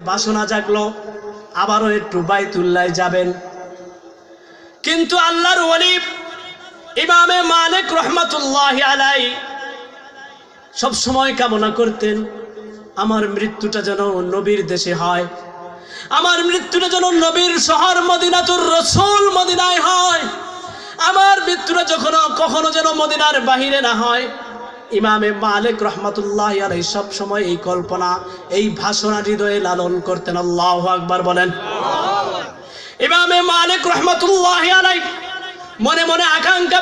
বাসনা জাগলো, আবারও একটু বাইতুল্লাহ যাবেন। কিন্তু আল্লাহর ওলি ইমামে মালিক রহমাতুল্লাহি আলাইহি সব সময় কামনা করতেন আমার মৃত্যুটা যেন নবীর দেশে হয়, আমার মৃত্যুটা যেন নবীর শহর মদিনাতুর রাসূল মদিনায় হয়, আমার মৃত্যুটা কখনো যেন মদিনার বাহিরে না হয়। ইমামে মালিক রহমাতুল্লাহি আলাইহি সব সময় এই কল্পনা, এই ভাষণা হৃদয়ে লালন করতেন। আল্লাহু আকবার বলেন। ইমামে মালিক রহমাতুল্লাহি আলাইহি মনে মনে আকাঙ্ক্ষা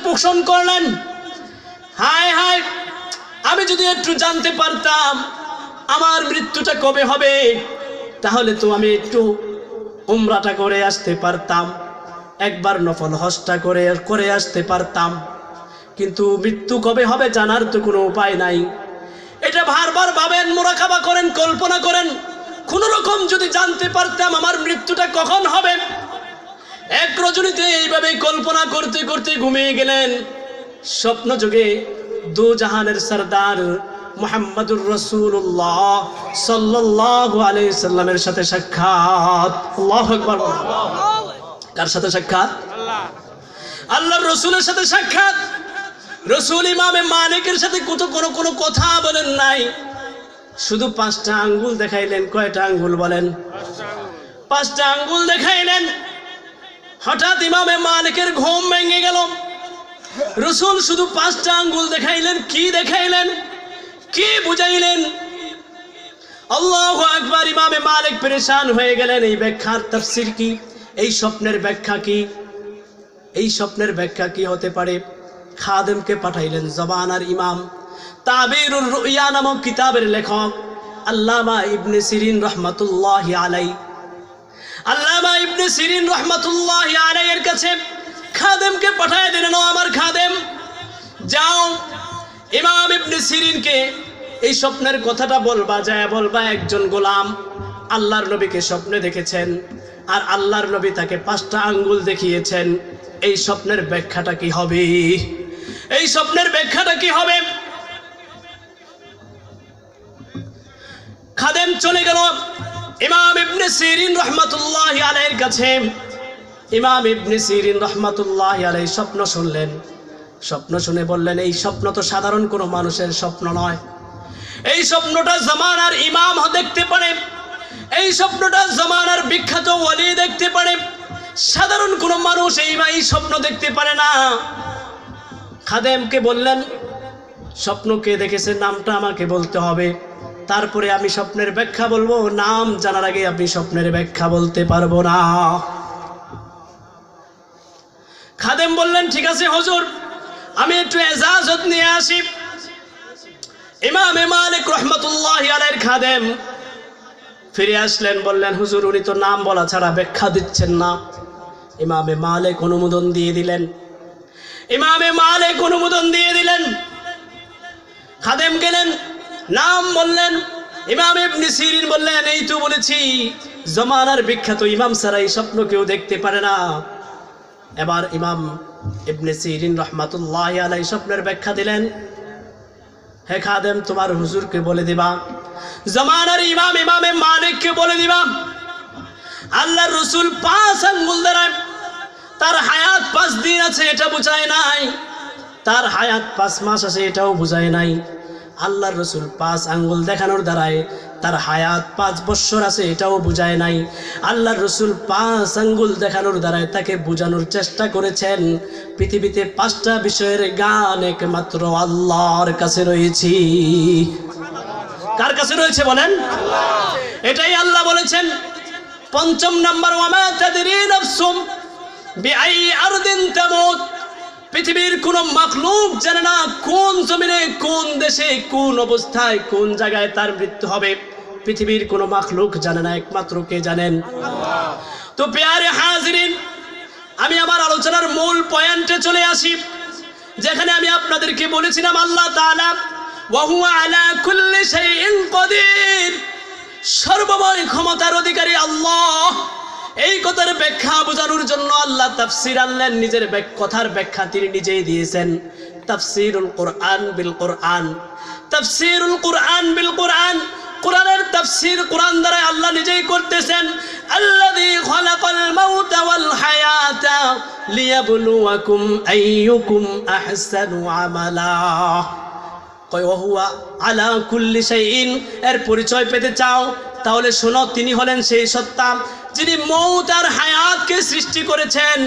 পোষণ করলেন, হায় হায়, আমি যদি একটু জানতে পারতাম আমার মৃত্যুটা কবে হবে, তাহলে তো আমি একটু উমরাটা করে আসতে পারতাম, একবার নফল হজটা করে আসতে পারতাম। কিন্তু মৃত্যু কবে হবে জানার তো কোনো উপায় নাই। এটা বারবার ভাবেন, মুরাকাবা করেন, কল্পনা করেন, কোনো রকম যদি জানতে পারতাম আমার মৃত্যুটা কখন হবে। এক রজনীতে এইভাবে কল্পনা করতে করতে ঘুমিয়ে গেলেন। স্বপ্ন যোগে দু জাহানের সরদার মুহাম্মদুর রাসূলুল্লাহ সাল্লাল্লাহু আলাইহি সাল্লামের সাথে সাক্ষাৎ। আল্লাহু আকবার। কার সাথে সাক্ষাৎ? আল্লাহর রাসূলের সাথে সাক্ষাৎ। রাসূল ইমামে মালিকের সাথে কোনো কথা বলেন নাই, শুধু 5টা আঙ্গুল দেখাইলেন। কয়টা আঙ্গুল বলেন? 5টা আঙ্গুল দেখাইলেন। হঠাৎ ইমামে মালিকের ঘুম ভেঙে গেল। রাসূল শুধু 5টা আঙ্গুল দেখাইলেন। কি দেখাইলেন, কি বুঝাইলেন? আল্লাহু আকবার। ইমামে মালিক পেরেশান হয়ে গেলেন। এই ব্যাখ্যার তাফসীর কি? এই স্বপ্নের ব্যাখ্যা কি? এই স্বপ্নের ব্যাখ্যা কি হতে পারে? খাদেমকে পাঠাইলেন। জমানার ইমাম, তাবিরুর রুইয়া নামক কিতাবের লেখক আল্লামা ইবনে সিরিন রহমাতুল্লাহি আলাইহি, আল্লামা ইবনে সিরিন রহমাতুল্লাহি আলাইহির কাছে খাদেমকে পাঠায় দিলেন। আমার খাদেম, যাও ইমাম ইবনে সিরিনকে এই স্বপ্নের কথাটা বলবা, যায় বলবা একজন গোলাম আল্লাহর নবীকে স্বপ্নে দেখেছেন, আর আল্লাহর নবী তাকে 5টা আঙ্গুল দেখিয়েছেন। এই স্বপ্নের ব্যাখ্যাটা কি হবে? এই স্বপ্নের ব্যাখ্যাটা কি হবে? খাদেম চলে গেল ইমাম ইবনে সিরিন রহমাতুল্লাহি আলাইহির কাছে। ইমাম ইবনে সিরিন রহমাতুল্লাহি আলাইহি স্বপ্ন শুনলেন। স্বপ্ন শুনে বললেন, এই স্বপ্ন তো সাধারণ কোনো মানুষের স্বপ্ন নয়। এই স্বপ্নটা জামানার ইমাম দেখতে পারে, এই স্বপ্নটা জামানার বিখ্যাত ওলি দেখতে পারে, সাধারণ কোনো মানুষ এই স্বপ্ন দেখতে পারে না। খাদেমকে বললেন, স্বপ্ন কে দেখেছে নামটা আমাকে বলতে হবে, তারপরে আমি স্বপ্নের ব্যাখ্যা বলবো। নাম জানার আগে আপনি স্বপ্নের ব্যাখ্যা বলতে পারবো না। খাদেম বললেন, ঠিক আছে হুজুর, আমি একটু ইজাজত নিয়ে আসি। ইমামে মালিক রহমাতুল্লাহি আলাইহির খাদেম ফিরে আসলেন, বললেন, হুজুর উনি তো নাম বলা ছাড়া ব্যাখ্যা দিচ্ছেন না। ইমামে মালিক অনুমোদন দিয়ে দিলেন। ইমামে মালিক অনুমোদন দিয়ে দিলেন। খাদেম গেলেন, নাম বললেন। ইমাম ইবনে সিরিন বললেন, এই তো বলেছি জামানার বিখ্যাত ইমাম ছাড়া এই স্বপ্ন কেউ দেখতে পারে না। এবার ইমাম ইবনে সিরিন রহমাতুল্লাহি আলাইহি স্বপ্নের ব্যাখ্যা দিলেন। হে খাদেম, তোমার হুজুরকে বলে দিবা, জামানার ইমাম ইমামে মালিককে বলে দিবা, আল্লাহর রাসূল 5 আঙ্গুল দ্বারা তার হায়াত 5 দিন আছে এটা বোঝায় নাই, তার হায়াত 5 মাস আছে এটাও বোঝায় নাই। আল্লাহর রাসূল 5 আঙ্গুল দেখানোর দ্বারায় তার হায়াত 5 বছর আছে এটাও বোঝায় নাই। আল্লাহর রাসূল 5 আঙ্গুল দেখানোর দ্বারায় তাকে বোঝানোর চেষ্টা করেছেন পৃথিবীতে 5টা বিষয়ের জ্ঞান একমাত্র আল্লাহর কাছে রয়েছে। কার কাছে রয়েছে বলেন? এটাই আল্লাহ বলেছেন 5ম নাম্বার, ওয়ামা তাদরি নাফসুম বিআই আরদিন তামুত। পৃথিবীর কোন মাখলুক জানে না কোন জমিনে, কোন দেশে, কোন অবস্থায়, কোন জায়গায় তার মৃত্যু হবে। পৃথিবীর কোন মাখলুক জানে না, একমাত্র কে জানেন? তো প্রিয় হাজিরিন, আমি আমার আলোচনার মূল পয়েন্টে চলে আসি, যেখানে আমি আপনাদেরকে বলেছিলাম আল্লাহ তাআলা ওয়া হুয়া আলা কুল্লি শাইইন কাদির, সর্বময় ক্ষমতার অধিকারী আল্লাহ। এই কথার ব্যাখ্যা বোঝানোর জন্য আল্লাহ তাফসীর আনলেন, নিজের কথার ব্যাখ্যা তিনি নিজেই দিয়েছেন। তাফসীরুল কুরআন বিল কুরআন, তাফসীরুল কুরআন বিল কুরআন, কোরআনের তাফসীর কোরআন দ্বারা আল্লাহ লিয়াবলুয়াকুম আইয়ুকুম আহসানু আমালা। কয় ওহুয়া আলা কুল্লি শাইইন, এর পরিচয় পেতে চাও তাহলে শোনো, তিনি হলেন সেই সত্তা যিনি মৌত আর হায়াতকে সৃষ্টি করেছেন।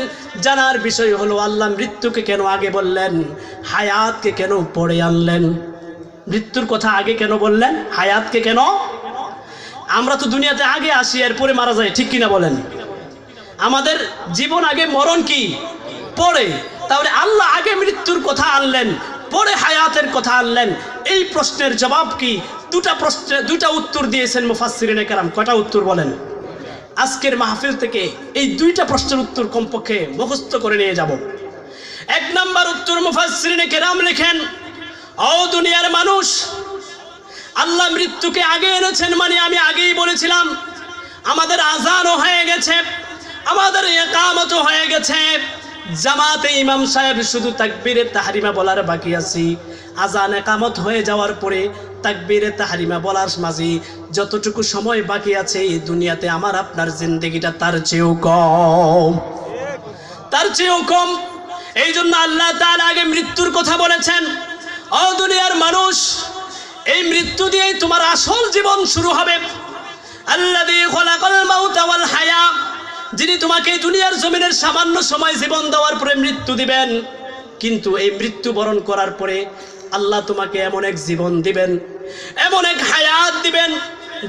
জানার বিষয় হলো আল্লাহ মৃত্যুকে কেন আগে বললেন, হায়াতকে কেন পরে আনলেন? মৃত্যুর কথা আগে কেন বললেন, হায়াতকে কেন? আমরা তো দুনিয়াতে আগে আসি, এরপরে মারা যাই, ঠিক কিনা বলেন? আমাদের জীবন আগে, মরণ কি পরে। তাহলে আল্লাহ আগে মৃত্যুর কথা আনলেন, পরে হায়াতের কথা আনলেন। এই প্রশ্নের জবাব কি? দুটা উত্তর দিয়েছেন মুফাসসিরিনে কেরাম। কয়টা উত্তর বলেন? আজকের মাহফিল থেকে এই দুইটা প্রশ্নের উত্তর কমপক্ষে মুখস্থ করে নিয়ে যাব। এক নাম্বার উত্তর মুফাসসিরিনে কেরাম লেখেন, ও দুনিয়ার মানুষ, আল্লাহ মৃত্যুকে আগে এনেছেন মানে আমি আগেই বলেছিলাম, আমাদের আজানও হয়ে গেছে, আমাদের ইকামতও হয়ে গেছে, জামাতে ইমাম সাহেব শুধু তাকবীরে তাহরিমা বলার বাকি আছে। আজান ইকামত হয়ে যাওয়ার পরে তাকবীরে তাহরিমা বলার মাঝে যতটুকু সময় বাকি আছে এই দুনিয়াতে আমার আপনার জিন্দেগিটা তার চেয়েও কম, তার চেয়েও কম। এই জন্য আল্লাহ তাআলা আগে মৃত্যুর কথা বলেছেন। ও দুনিয়ার মানুষ, এই মৃত্যু দিয়েই তোমার আসল জীবন শুরু হবে। আল্লাযী খালাকাল মাউতা ওয়াল হায়া, যিনি তোমাকে দুনিয়ার জমিনের সামান্য সময় জীবন দেওয়ার পরে মৃত্যু দিবেন, কিন্তু এই মৃত্যু বরণ করার পরে আল্লাহ তোমাকে এমন এক জীবন দিবেন, এমন এক হায়াত দিবেন,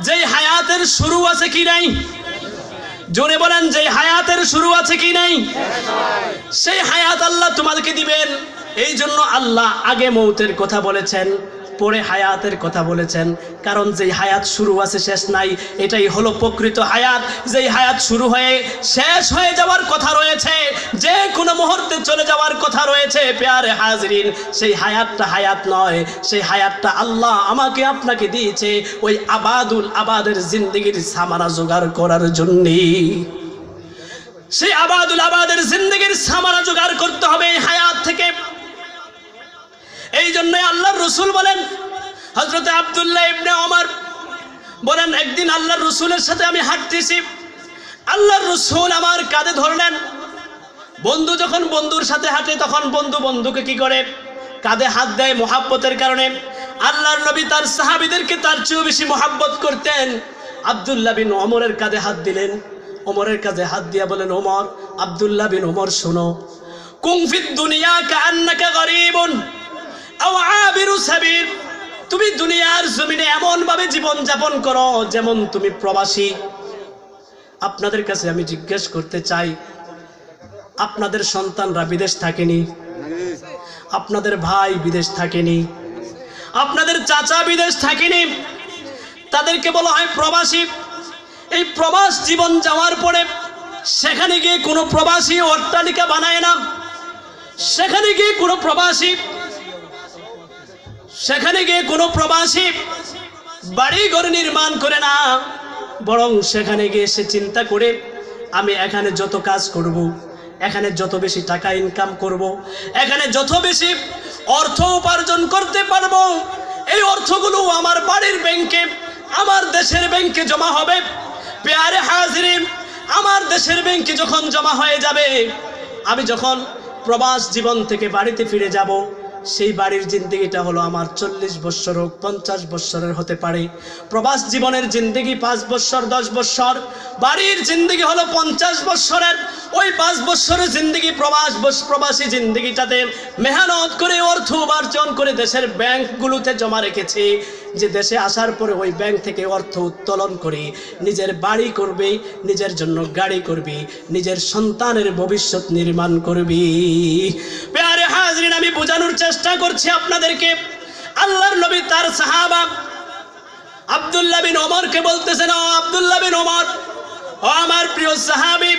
যেই হায়াতের শুরু আছে কি নাই? জোরে বলেন, যেই হায়াতের শুরু আছে কি নাই? সেই হায়াত আল্লাহ তোমাদেরকে দিবেন। এই জন্য আল্লাহ আগে মৌতের কথা বলেছেন, পরে হায়াতের কথা বলেছেন। কারণ যেই হায়াত শুরু আছে শেষ নাই, এটাই হলো প্রকৃত হায়াত। যেই হায়াত শুরু হয়ে শেষ হয়ে যাওয়ার কথা রয়েছে, যে কোনো মুহূর্তে চলে যাওয়ার কথা রয়েছে, প্যারে হাজরিন, সেই হায়াতটা হায়াত নয়, সেই হায়াতটা আল্লাহ আমাকে আপনাকে দিয়েছে ওই আবাদুল আবাদের জিন্দেগির সামানা জোগাড় করার জন্যে। সেই আবাদুল আবাদের জিন্দেগির সামানা জোগাড় করতে হবে এই হায়াত থেকে। এই জন্যই আল্লাহর রাসূল বলেন, হযরত আব্দুল্লাহ ইবনে ওমর বলেন, একদিন আল্লাহর রাসূলের সাথে আমি হাঁটতেছি, আল্লাহর রাসূল আমার কাঁধে ধরলেন। বন্ধু যখন বন্ধুর সাথে হাঁটে তখন বন্ধু বন্ধুকে কি করে? কাঁধে হাত দেয় মহব্বতের কারণে। আল্লাহর নবী তার সাহাবীদেরকে তার চেয়েও বেশি মহব্বত করতেন। আব্দুল্লাহ বিন ওমরের কাঁধে হাত দিলেন। ওমরের কাঁধে হাত দিয়া বলেন, ওমর, আব্দুল্লাহ বিন ওমর শোনো, কুন ফিদ দুনিয়া কাআন্নাকা গরীবুন আও আবিরু সাবিল, তুমি দুনিয়ার জমিনে এমন ভাবে জীবন যাপন করো যেমন তুমি প্রবাসী। আপনাদের কাছে আমি জিজ্ঞেস করতে চাই, আপনাদের সন্তানরা বিদেশ থাকেনি? আপনাদের ভাই বিদেশ থাকেনি? আপনাদের চাচা বিদেশ থাকেনি? তাদেরকে বলা হয় প্রবাসী। এই প্রবাস জীবন যাওয়ার পরে সেখানে গিয়ে কোনো প্রবাসী অট্টালিকা বানায় না, সেখানে গিয়ে কোনো প্রবাসী বাড়ি ঘর নির্মাণ করে না, বরং সেখানে গিয়ে সে চিন্তা করে আমি এখানে যত কাজ করব, এখানে যত বেশি টাকা ইনকাম করব, এখানে যত বেশি অর্থ উপার্জন করতে পারবো, এই অর্থগুলো আমার বাড়ির ব্যাংকে, আমার দেশের ব্যাংকে জমা হবে। প্যারে হাজরিন, আমার দেশের ব্যাংকে যখন জমা হয়ে যাবে, আমি যখন প্রবাস জীবন থেকে বাড়িতে ফিরে যাব, সেই বাড়ির জিন্দেগিটা হলো আমার 40 বছর হোক 50 বছরের হতে পারে। প্রবাস জীবনের জিন্দেগি 5 বছর 10 বছর, বাড়ির জিন্দেগি হলো 50 বছরের। ওই 5 বছরের জিন্দেগি প্রবাসী জিন্দেগিটাতে মেহনত করে অর্থ উপার্জন করে দেশের ব্যাংকগুলোতে জমা রেখেছে, যে দেশে আসার পরে ওই ব্যাংক থেকে অর্থ উত্তোলন করে নিজের বাড়ি করবে, নিজের জন্য গাড়ি করবে, নিজের সন্তানের ভবিষ্যৎ নির্মাণ করবে। প্যারে হাজরিন, আমি বোঝানোর চেষ্টা করছি আপনাদেরকে। আল্লাহর নবী তার সাহাবা আব্দুল্লাহ বিন ওমরকে বলতেছেন, ও আব্দুল্লাহ বিন ওমর, ও আমার প্রিয় সাহাবী,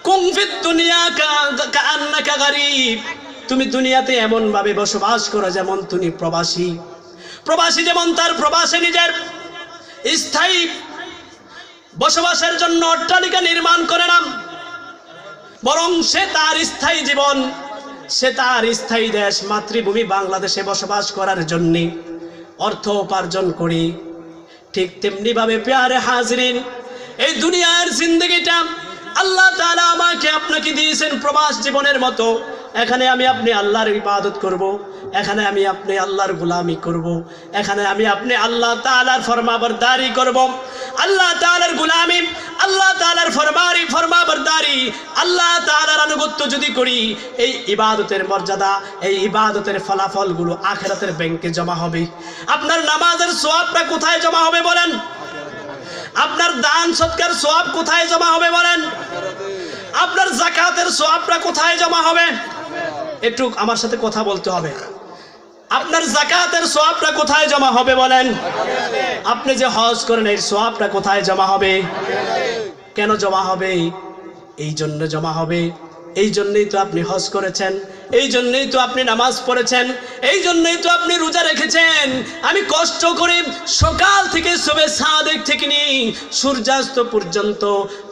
কুন ফিদ দুনিয়া কাআন্নাকা গরীব, তুমি দুনিয়াতে এমন ভাবে বসবাস করো যেমন তুমি প্রবাসী। প্রবাসী যেমন তার প্রবাসে নিজের স্থায়ী বসবাসের জন্য অট্টালিকা নির্মাণ করে না, বরং সে তার স্থায়ী জীবন, সে তার স্থায়ী দেশ মাতৃভূমি বাংলাদেশে বসবাস করার জন্য অর্থ উপার্জন করে। ঠিক তেমনি ভাবে প্যারে হাজরিন, এই দুনিয়ার জিন্দেগিটা আল্লাহ তাআলা আমাকে আপনাকে দিয়েছেন প্রবাস জীবনের মতো। এখানে আমি আপনি আল্লাহর ইবাদত করব, এখানে আমি আপনি আল্লাহর গোলামি করব, এখানে আমি আপনি আল্লাহ তাআলার ফরমাবরদারি করব। আল্লাহ তাআলার গোলামি, আল্লাহ তাআলার ফরমাবরদারি, আল্লাহ তাআলার আনুগত্য যদি করি, এই ইবাদতের মর্যাদা, এই ইবাদতের ফলাফলগুলো আখিরাতের ব্যাংকে জমা হবে। আপনার নামাজের সওয়াবটা কোথায় জমা হবে বলেন? আপনার দান সৎকার সওয়াব কোথায় জমা হবে বলেন? আপনার যাকাতের সওয়াবটা কোথায় জমা হবে? একটু আমার সাথে কথা বলতে হবে। আপনার যাকাতের সওয়াবটা কোথায় জমা হবে বলেন? আপনি যে হজ করেন এর সওয়াবটা কোথায় জমা হবে? কেন জমা হবে? এই জন্য জমা হবে, এই জন্যই তো আপনি হজ করেছেন, এই জন্যই তো আপনি নামাজ পড়েছেন, এই জন্যই তো আপনি রোজা রেখেছেন। আমি কষ্ট করে সকাল থেকে শবে সাদেক থেকে নিয়ে সূর্যাস্ত পর্যন্ত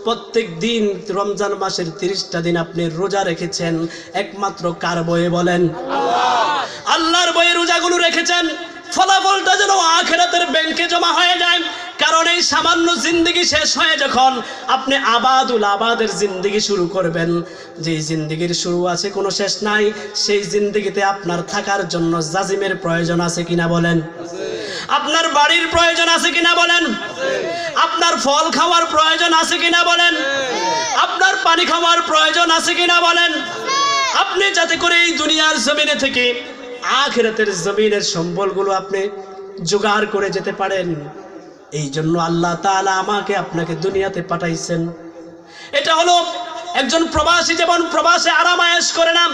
প্রত্যেক দিন রমজান মাসের 30টা দিন আপনি রোজা রেখেছেন একমাত্র কার বয়ে বলেন? আল্লাহর বয়ে রোজাগুলো রেখেছেন। ফলাফলটা যেন আখিরাতের ব্যাংকে জমা হয়ে যায়। কারণ এই সামান্য জিন্দেগি শেষ হয়ে যখন আপনি আবাদুল আবাদের জিন্দেগি শুরু করবেন, যে জিন্দেগির শুরু আছে কোনো শেষ নাই, সেই জিন্দেগিতে আপনার থাকার জন্য জাজিমের প্রয়োজন আছে কিনা বলেন? আপনার বাড়ির প্রয়োজন আছে কিনা বলেন? আপনার ফল খাওয়ার প্রয়োজন আছে কিনা বলেন? আপনার পানি খাওয়ার প্রয়োজন আছে কিনা বলেন? আপনি যাতে করে এই দুনিয়ার জমিনে থেকে আখিরাতের জমিনের সম্বলগুলো আপনি জোগাড় করে যেতে পারেন, এই জন্য আল্লাহ তাআলা আমাকে আপনাকে দুনিয়াতে পাঠাইছেন। এটা হলো একজন প্রবাসী যেমন প্রবাসে আরামায়েশ করে না,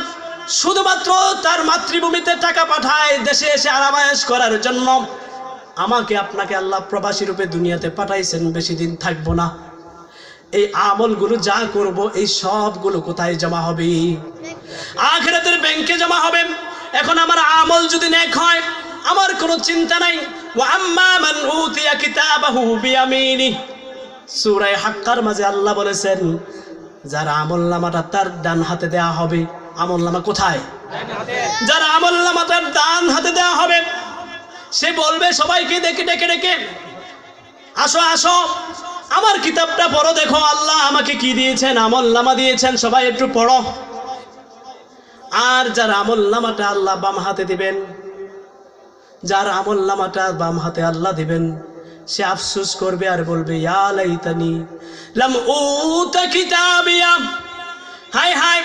শুধুমাত্র তার মাতৃভূমিতে টাকা পাঠায় দেশে এসে আরামায়েশ করার জন্য, আমাকে আপনাকে আল্লাহ প্রবাসী রূপে দুনিয়াতে পাঠাইছেন। বেশি দিন থাকবো না। এই আমলগুলো যা করব এই সবগুলো কোথায় জমা হবে? আখিরাতের ব্যাংকে জমা হবে। এখন আমার আমল যদি নেক হয় আমার কোনো চিন্তা নাই। ওয়া আম্মা মান উতিয়া কিতাবাহু বিয়ামিনি, সূরা হাক্কার মাঝে আল্লাহ বলেছেন যার আমলনামাটা তার ডান হাতে দেয়া হবে। আমলনামা কোথায়? যার আমলনামা তার ডান হাতে দেয়া হবে, সে বলবে সবাইকে ডেকে ডেকে, আসো আসো আমার কিতাবটা পড়ো, দেখো আল্লাহ আমাকে কি দিয়েছেন, আমলনামা দিয়েছেন, সবাই একটু পড়ো। আর যার আমলনামাটা আল্লাহ বাম হাতে দিবেন, যার আমলনামাটা বাম হাতে আল্লাহ দিবেন, সে আফসোস করবে আর বলবে ইয়া লাইতানি লাম উতা কিতাবিয়া, হায় হায়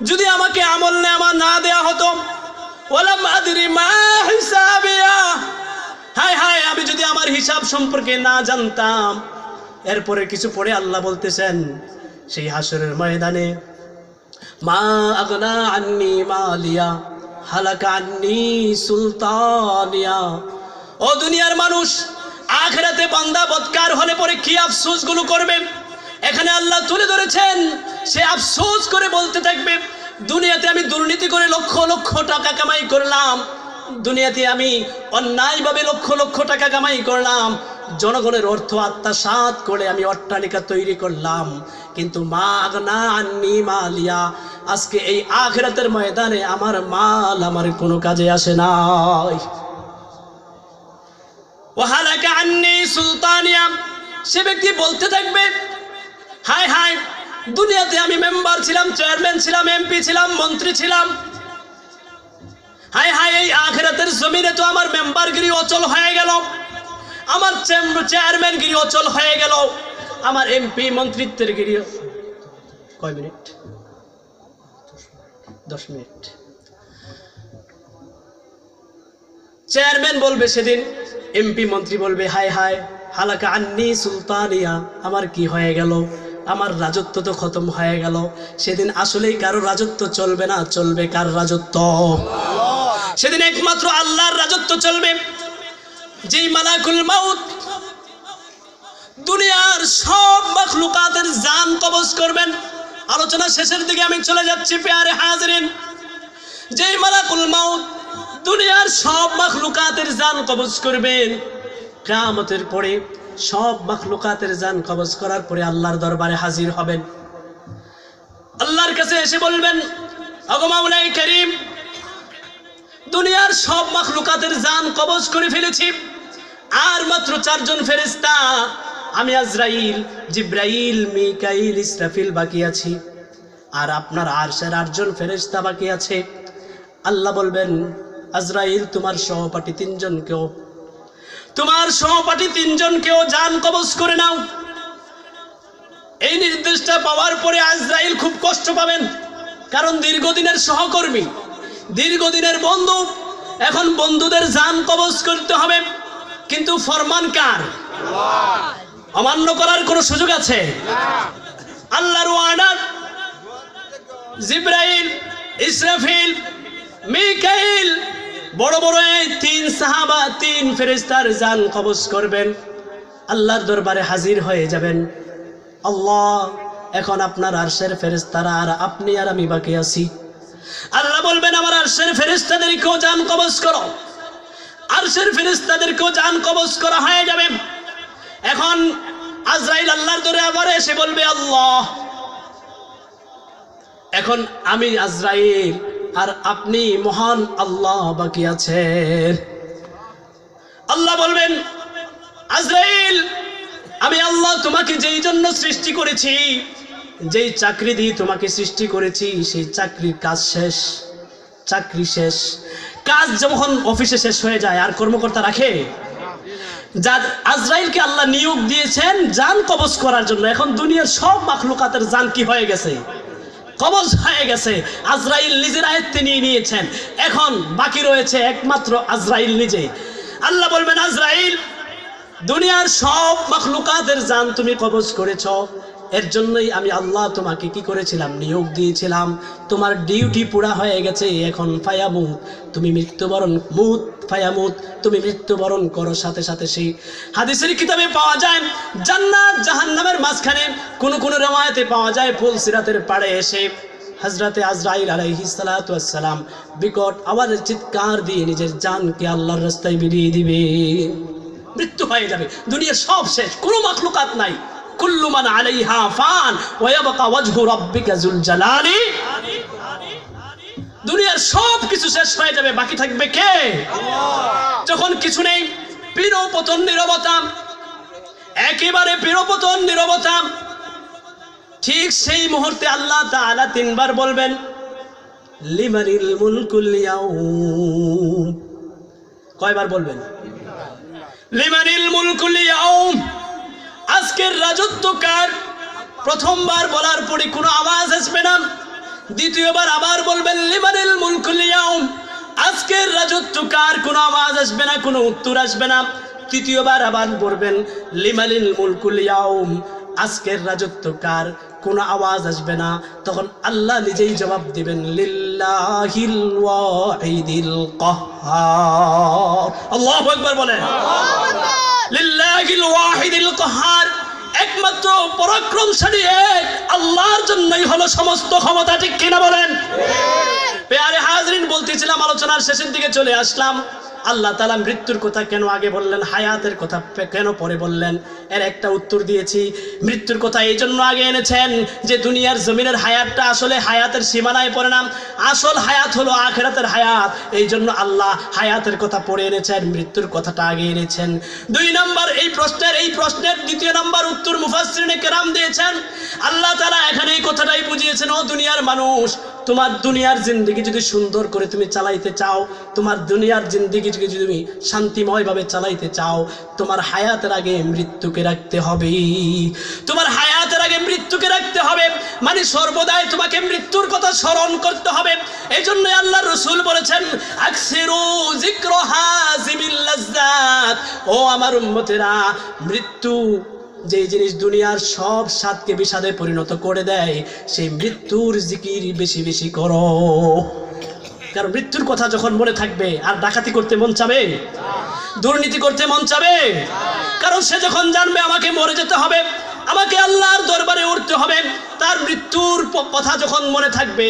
যদি আমাকে আমলনামা না দেয়া হতো, ওয়ালাম আদরি মা হিসাবিয়া, হায় হায় আমি যদি আমার হিসাব সম্পর্কে না জানতাম। এরপরে কিছু পরে আল্লাহ বলতেছেন সেই হাসরের ময়দানে, মা আগনা আন্নি মালিয়া হালাকা আন্নি সুলতানিয়া। ও দুনিয়ার মানুষ, আখিরাতে বান্দা বদকার হলে পরে কি আফসোস গুলো করবে এখানে আল্লাহ তুলে ধরেছেন। সে আফসোস করে বলতে থাকবে দুনিয়াতে আমি দুর্নীতি করে লক্ষ লক্ষ টাকা কামাই করলাম, দুনিয়াতে আমি অন্যায়ভাবে লক্ষ লক্ষ টাকা কামাই করলাম, জনগণের অর্থ আত্মসাৎ করে আমি অট্টালিকা তৈরি করলাম, কিন্তু মা আগনা আন্নি মালিয়া, আজকে এই আখিরাতের ময়দানে আমার মাল আমার কোনো কাজে আসে নাই। ওয়াহালাকা আন্নি সুলতানিয়া, সে ব্যক্তি বলতে থাকবে হায় হায় দুনিয়াতে আমি মেম্বার ছিলাম, চেয়ারম্যান ছিলাম, এমপি ছিলাম, মন্ত্রী ছিলাম, হায় হায় এই আখিরাতের জমিনে তো আমার মেম্বারগিরি অচল হয়ে গেল, আমার চেয়ারম্যানগিরি অচল হয়ে গেল, আমার এমপি মন্ত্রিত্বের গিরি। কয় মিনিট? 10 মিনিট। চেয়ারম্যান বলবে সেদিন, এমপি মন্ত্রী বলবে হায় হায় হালাকা আন্নি সুলতানিয়া, আমার কি হয়ে গেল, আমার রাজত্ব তো খতম হয়ে গেল। সেদিন আসলেই কারো রাজত্ব চলবে না, চলবে কার রাজত্ব? সেদিন একমাত্র আল্লাহর রাজত্ব চলবে। যেই মালাকুল মাউত দুনিয়ার সব মাখলুকাতের জান কবজ করবেন। আলোচনা শেষের দিকে আমি চলে যাচ্ছি প্যারে হাজিরিন। যেই মালাকুল মাউত দুনিয়ার সব মাখলুকাতের জান কবজ করবেন, কিয়ামতের পরে সব মাখলুকাতের জান কবজ করার পরে আল্লাহর দরবারে হাজির হবেন। আল্লাহর কাছে এসে বলবেন ওগো মাওলাই করিম, দুনিয়ার সব মাখলুকাতের জান কবজ করে ফেলেছি, আর মাত্র 4 জন ফেরেশতা আমি আজরাইল, জিব্রাইল, মিকাইল, ইসরাফিল বাকি আছি, আর আপনার আরশের 8 জন ফেরেশতা বাকি আছে। আল্লাহ বলবেন, আজরাইল তোমার সহপাঠী 3 জনকেও, তোমার সহপাঠী 3 জনকেও জান কবজ করে নাও। এই নির্দেশটা পাওয়ার পরে আজরাইল খুব কষ্ট পাবেন, কারণ দীর্ঘদিনের সহকর্মী, দীর্ঘদিনের বন্ধু, এখন বন্ধুদের জান কবজ করতে হবে। কিন্তু ফরমান কার? অমান্য করার কোনো সুযোগ আছে? আল্লাহর অর্ডার। জিব্রাইল, ইসরাফিল, মিকাইল, বড় বড় এই 3 সাহাবা, 3 ফেরেশতার জান কবজ করবেন, আল্লাহর দরবারে হাজির হয়ে যাবেন। আল্লাহ, এখন আপনার আরশের ফেরেশতারা আর আপনি আর আমি বাকি আছি। আল্লাহ বলবেন, আমার আরশের ফেরেশতাদেরকেও জান কবজ করো। আরশের ফেরেশতাদেরকেও জান কবজ করা হয়ে যাবে। এখন আজরাইল আল্লাহর দরবারে এসে বলবে, আল্লাহ, এখন আমি আজরাইল আর আপনি মহান আল্লাহ বাকি আছেন। আল্লাহ বলবেন, আজরাইল, আমি আল্লাহ তোমাকে যেই জন্য সৃষ্টি করেছি, যেই চাকরি দিয়ে তোমাকে সৃষ্টি করেছি, সেই চাকরির কাজ শেষ, চাকরি শেষ। কাজ যখন অফিসে শেষ হয়ে যায় আর কর্মকর্তা রাখে? আজরাইলকে আল্লাহ নিয়োগ দিয়েছেন জান কবজ করার জন্য। এখন দুনিয়ার সব মাখলুকাতের জান কি হয়ে গেছে? কবজ হয়ে গেছে। আজরাইল নিজের আয়ত্তে নিয়ে নিয়েছেন। এখন বাকি রয়েছে একমাত্র আজরাইল নিজে। আল্লাহ বলবেন, আজরাইল, দুনিয়ার সব মাখলুকাতের জান তুমি কবজ করেছ, এর জন্যই আমি আল্লাহ তোমাকে কি করেছিলাম? নিয়োগ দিয়েছিলাম। তোমার ডিউটি পুরা হয়ে গেছে। এখন ফায়ামুত, তুমি মৃত্যুবরণ, মুত ফায়ামুত, তুমি মৃত্যুবরণ করো। সাথে সাথে সেই হাদিসের কিতাবে পাওয়া যায়, জান্নাত জাহান্নামের মাঝখানে কোন কোন রওয়ায়াতে পাওয়া যায় ফুলসিরাতের পাড়ে এসে হযরতে আজরাইল আলাইহিস সালাতু ওয়াস সালাম বিকট আওয়াজে চিৎকার দিয়ে নিজের জানকে আল্লাহর রাস্তায় বিলিয়ে দিবে। মৃত্যু হয়ে যাবে, দুনিয়ার সব শেষ, কোনো মাখলুকাত নাই। কুল্লু মান আলাইহা ফান ওয়া ইয়াবকা ওয়াজহু রাব্বিকা যুল জালালি। দুনিয়ার সব কিছু শেষ হয়ে যাবে, বাকি থাকবে কে? আল্লাহ। যখন কিছু নেই, পিরোপতন নীরবতা, একেবারে পিরোপতন নীরবতা, ঠিক সেই মুহূর্তে আল্লাহ তাআলা 3 বার বলবেন, লিমানিল মুলকুল ইয়াউম। কয়বার বলবেন? লিমানিল মুলকুল ইয়াউম। আজকের রাজত্ব কার? প্রথমবার বলার পরে কোনো আওয়াজ আসবে না। দ্বিতীয়বার আবার বলবেন, লিমানিল মুলকুল ইয়াউম। আজকের রাজত্ব কার? কোনো আওয়াজ আসবে না, কোনো উত্তর আসবে না। তৃতীয়বার আবার বলবেন, লিমানিল মুলকুল ইয়াউম। আজকের রাজত্ব কার? কোনো আওয়াজ আসবে না। তখন আল্লাহ নিজেই জবাব দিবেন, লিল্লাহিল ওয়াহিদিল কাহ্হার। আল্লাহু আকবার বলেন। লিল্লাহিল ওয়াহিদিল কাহ্হার। একমাত্র পরাক্রমশালী এক আল্লাহর জন্যই হলো সমস্ত ক্ষমতা, ঠিক কিনা বলেন? প্রিয় হাজরিন, বলতেছিলাম, আলোচনার শেষের দিকে চলে আসলাম। আল্লাহ তাআলা মৃত্যুর কথা কেন আগে বললেন, হায়াতের কথা কেন পরে বললেন? এর একটা উত্তর দিয়েছি। মৃত্যুর কথা এই জন্য আগে এনেছেন যে দুনিয়ার জমিনের হায়াতটা আসলে হায়াতের সীমানায় পড়ে না, আসল হায়াত হলো আখিরাতের হায়াত। এই জন্য আল্লাহ হায়াতের কথা পরে এনেছেন, মৃত্যুর কথাটা আগে এনেছেন। 2 নম্বর, এই প্রশ্নের 2 নম্বর উত্তর মুফাসসিরিনে কেরাম দিয়েছেন। আল্লাহ তাআলা এখানে এই কথাটাই বুঝিয়েছেন, ও দুনিয়ার মানুষ, তোমার দুনিয়ার জিন্দেগি যদি সুন্দর করে তুমি চালাইতে চাও, তোমার দুনিয়ার জিন্দেগি যদি তুমি শান্তিময়ভাবে চালাইতে চাও, তোমার হায়াতের আগে মৃত্যুকে রাখতে হবে। তোমার হায়াতের আগে মৃত্যুকে রাখতে হবে, মানে সর্বদাই তোমাকে মৃত্যুর কথা স্মরণ করতে হবে। এই জন্য আল্লাহর রাসূল বলেছেন, আকসিরু যিকর হাযিমিল লাজ্জাত। ও আমার উম্মতেরা, মৃত্যু যে জিনিস দুনিয়ার সব স্বাদকে বিষাদে পরিণত করে দেয়, সেই মৃত্যুর জিকির বেশি বেশি করো। কারণ মৃত্যুর কথা যখন মনে থাকবে, আর ডাকাতি করতে মন চাবে? দুর্নীতি করতে মন চাবে? কারণ সে যখন জানবে আমাকে মরে যেতে হবে, আমাকে আল্লাহর দরবারে উঠতে হবে। তার মৃত্যুর কথা যখন মনে থাকবে,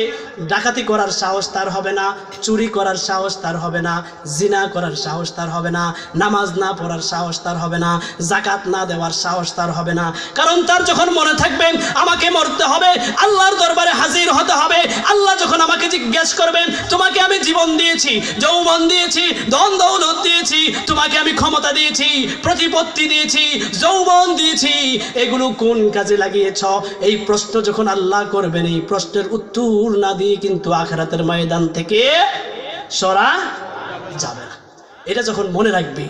ডাকাতি করার সাহস তার হবে না, চুরি করার সাহস তার হবে না, জিনা করার সাহস তার হবে না, নামাজ না পড়ার সাহস তার হবে না, যাকাত না দেওয়ার সাহস তার হবে না। কারণ তার যখন মনে থাকবে আমাকে মরতে হবে, আল্লাহর দরবারে হাজির হতে হবে, আল্লাহ যখন আমাকে জিজ্ঞেস করবেন তোমাকে আমি জীবন দিয়েছি, যৌবন দিয়েছি, ধন দৌলত দিয়েছি, তোমাকে আমি ক্ষমতা দিয়েছি, প্রতিপত্তি দিয়েছি, যৌবন দিয়েছি, এগুলো কোন কাজে লাগিয়েছ? এই প্রশ্ন যখন আল্লাহ করবেন, এই প্রশ্নের উত্তর না দিয়ে কিন্তু আখিরাতের ময়দান থেকে সরা যাবে না। এটা যখন মনে রাখবে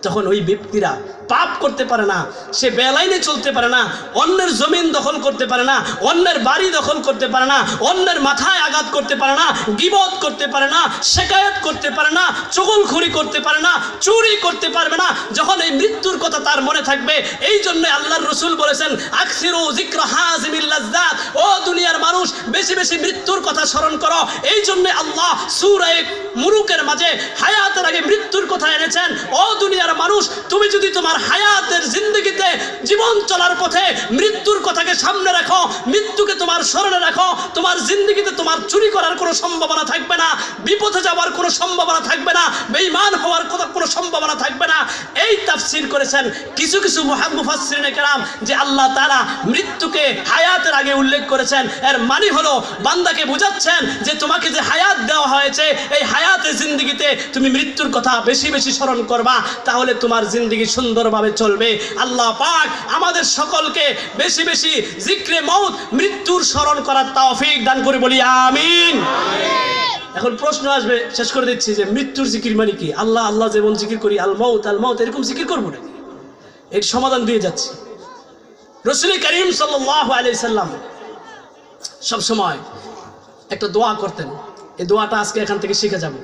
তখন ওই ব্যক্তিরা পাপ করতে পারে না, সে বেলাইনে চলতে পারে না, অন্যের জমিন দখল করতে পারে না, অন্যের বাড়ি দখল করতে পারে না, অন্যের মাথায় আঘাত করতে পারে না, গীবত করতে পারে না, শিকায়াত করতে পারে না, চগলখড়ি করতে পারে না, চুরি করতে পারবে না। যখন এই মৃত্যুর কথা তার মনে থাকবে, এই জন্য আল্লাহর রাসূল বলেছেন আকসিরু যিকরা হাযিমিল লাযযাত, ও দুনিয়ার মানুষ বেশি বেশি মৃত্যুর কথা স্মরণ করো। এই জন্য আল্লাহ সূরা মুলুকের মাঝে হায়াতের আগে মৃত্যুর কথা এনেছেন। ও দুনিয়ার মানুষ, তুমি যদি তোমার হায়াতের জিন্দগিতে জীবন চলার পথে মৃত্যুর কথাকে সামনে রাখো, মৃত্যুকে তোমার স্মরণে রাখো, তোমার জিন্দগিতে তোমার চুরি করার কোনো সম্ভাবনা থাকবে না, বিপথে যাওয়ার কোনো সম্ভাবনা থাকবে না, বেঈমান হওয়ার কোনো সম্ভাবনা থাকবে না। এই তাফসীর করেছেন কিছু কিছু মুফাসসিরিনে কেরাম যে আল্লাহ তাআলা মৃত্যুকে হায়াতের আগে উল্লেখ করেছেন। এর মানে হলো বান্দাকে বোঝাচ্ছেন যে তোমাকে যে হায়াত দেওয়া হয়েছে, এই হায়াতের জিন্দগিতে তুমি মৃত্যুর কথা বেশি বেশি স্মরণ করবা, তাহলে তোমার জিন্দগি সুন্দরভাবে চলবে। আল্লাহ পাক আমাদের সকলকে বেশি বেশি জিক্রে মউত, মৃত্যুর স্মরণ করার তৌফিক দান করে, বলি আমিন। এখন প্রশ্ন আসবে, শেষ করে দিচ্ছি, যে মৃত্যুর জিকির মানে কি? আল্লাহ আল্লাহ যেমন জিকির করি আল মাউত এরকম জিকির করবো নাকি? এর সমাধান দিয়ে যাচ্ছি। রাসূল করিম সাল্লাল্লাহু আলাইহি সাল্লাম সব সময় একটা দোয়া করতেন। এই দোয়াটা আজকে এখান থেকে শিখে যাব।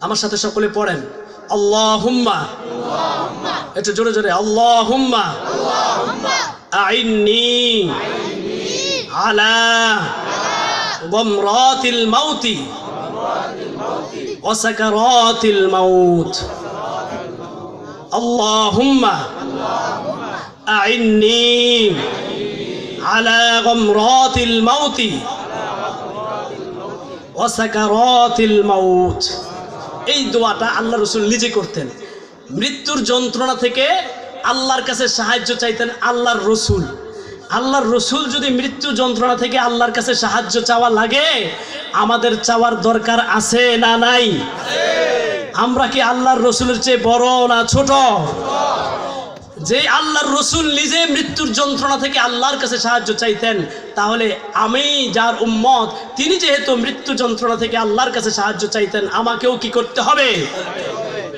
আমার সাথে সকলে পড়েন, আল্লাহুম্মা, একটু জোরে জোরে, আল্লাহুম্মা আইন্নি আলা গমরাতিল মাউতি ওয়া সাকারাতিল মাউত, আল্লাহুম্মা আইন্নি আলা গমরাতিল মাউতি ওয়া সাকারাতিল মাউত। এই দোয়াটা আল্লাহ রাসূল নিজে করতেন। মৃত্যুর যন্ত্রণা থেকে আল্লাহর কাছে সাহায্য চাইতেন আল্লাহর রাসূল যদি মৃত্যু যন্ত্রণা থেকে আল্লাহর কাছে সাহায্য চাওয়া লাগে, আমাদের চাওয়ার দরকার আছে না নাই? আমরা কি আল্লাহর রাসূলের চেয়ে বড় না ছোট? যে আল্লাহর রাসূল নিজে মৃত্যুর যন্ত্রণা থেকে আল্লাহর কাছে সাহায্য চাইতেন, তাহলে আমি যার উম্মত, তিনি যেহেতু মৃত্যু যন্ত্রণা থেকে আল্লাহর কাছে সাহায্য চাইতেন, আমাকেও কি করতে হবে?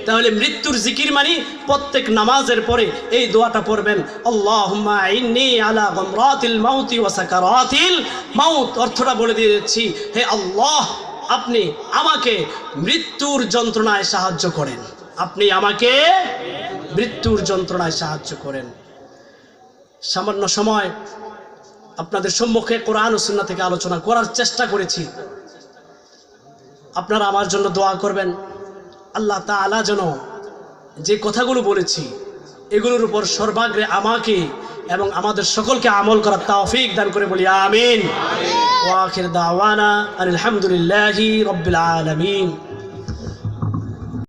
তাহলে মৃত্যুর জিকির মানে প্রত্যেক নামাজের পরে এই দোয়াটা পড়বেন, আল্লাহুম্মা আইন্নি আলা গমরাতিল মাউতি ওয়া সাকারাতিল মাউত। অর্থটা বলে দিয়ে যাচ্ছি, হে আল্লাহ, আপনি আমাকে মৃত্যুর যন্ত্রণায় সাহায্য করেন, আপনি আমাকে মৃত্যুর যন্ত্রণায় সাহায্য করেন। সামান্য সময় আপনাদের সম্মুখে কোরআন ও সুন্নাহ থেকে আলোচনা করার চেষ্টা করেছি। আপনারা আমার জন্য দোয়া করবেন, আল্লাহ তাআলা যেন যে কথাগুলো বলেছি এগুলোর উপর সর্বাগ্রে আমাকে এবং আমাদের সকলকে আমল করার তৌফিক দান করে, বলি আমিন। ওয়া আখির দাওয়ানা আলহামদুলিল্লাহি রাব্বিল আলামিন।